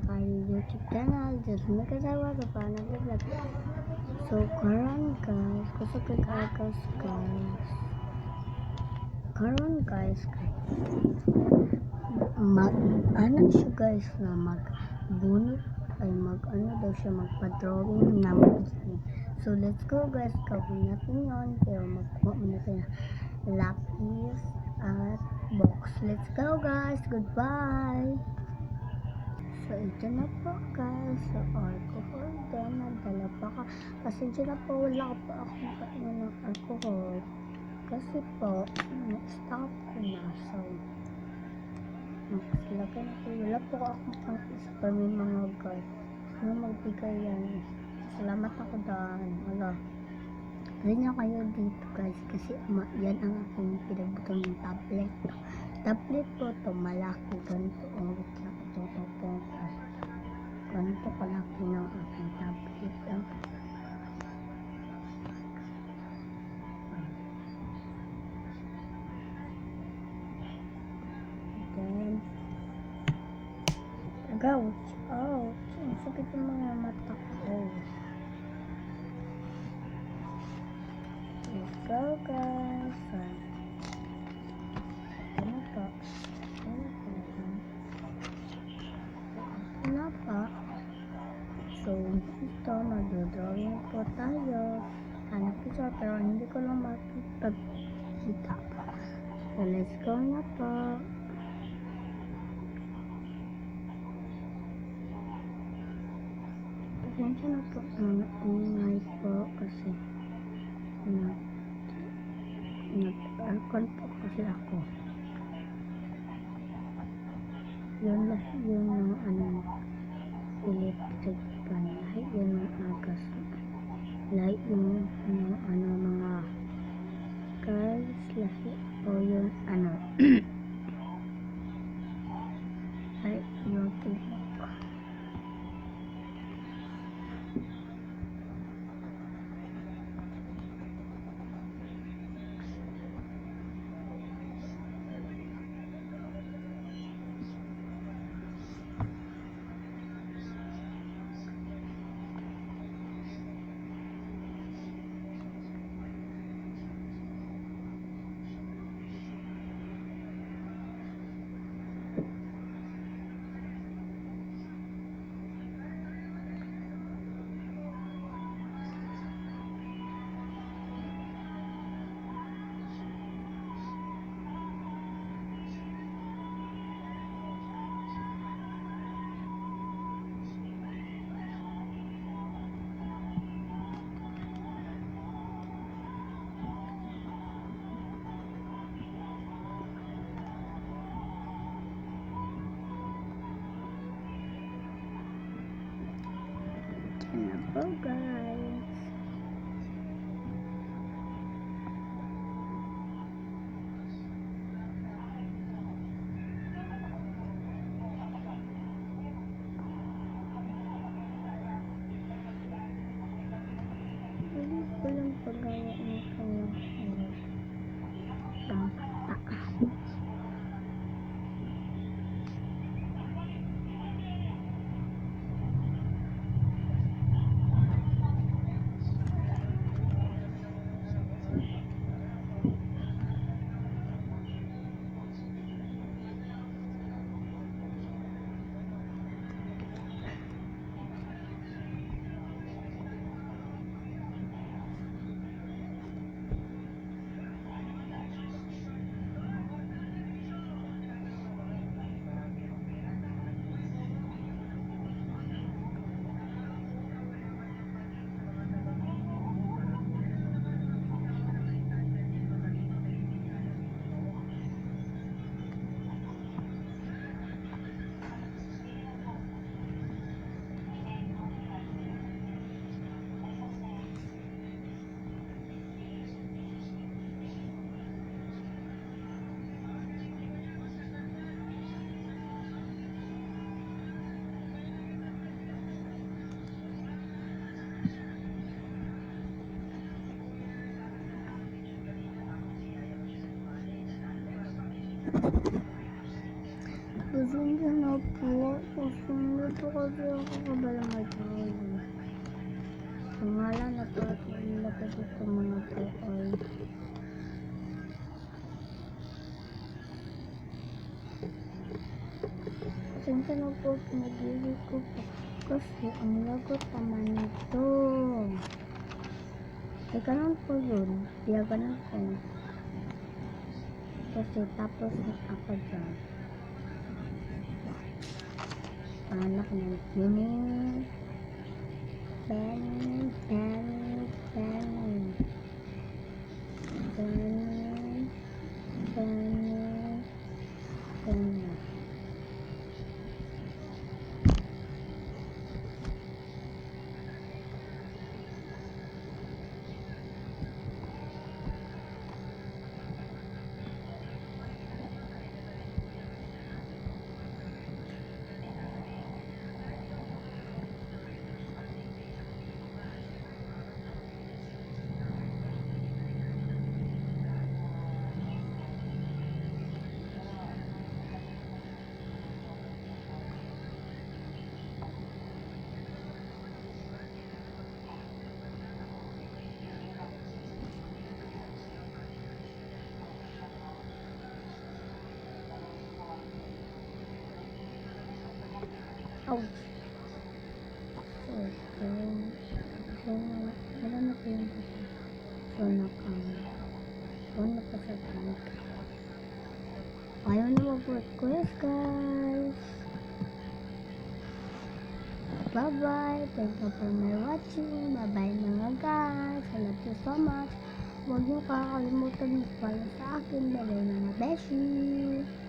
kay YouTube channel. Just may kasawa ka pa nag-vlog. So, karon guys, gusto ko guys. Karon guys, ano siya guys na mag-bunot ay mag-ano daw siya magpa-drawing na mag-isip. So, let's go guys, gawin natin yun. Pero magkuha muna tayo lapis at box. Let's go guys, goodbye! So, ito na po guys, sa alcohol. Then, nagdala pa ka. Pasensya na po, wala pa akong kainan ng alcohol. Kasi po, na-stop ko na. So, magsilagay na po. Wala po akong pang-isa pa may mga guys. Ano magbigay yan? Salamat ako daan. Wala. Rin nyo kayo dito guys. Kasi yan ang aking pinagbutan ng tablet. Tablet po ito. Malaki. Ganito. Ito po. Ganito kalaki ng aking tablet. Then, ouch. Ang sakit ng mga mata ko. Let's go guys. Ano pa? So, ito, mag-drawing po tayo. Hanap ko siya, pero hindi ko lang makipagkita. So, let's go na po. Pasensya na po, ingay po kasi nag-aircon po kasi ako. Yun lang yung electric fan. Lahat yun yung agas. Lahat yung mga guys. Lahat o yung lahat yung tubig. Hello guys. Hindi ko lang paggawa ng kanyang pangkata. po kasi ako kabala mag-join. Pangalan na to at nilapit ito mga po ay pasensya na po pinagili ko po kasi ang lagot naman ito. Eh ganun po yun. Kaya ganun po. Kasi tapos ako dyan. Anak ng Penny. Penny. Penny. Penny. Penny. Penny. Penny. Ouch. Meron na po yung sunak pa sa tank. Ayaw na mag-work ko, guys. Bye-bye. Thank you for my watching. Bye-bye mga guys. I love you so much. Huwag niyo kakalimutan mag-follow sa akin. Bye-bye mga beshi.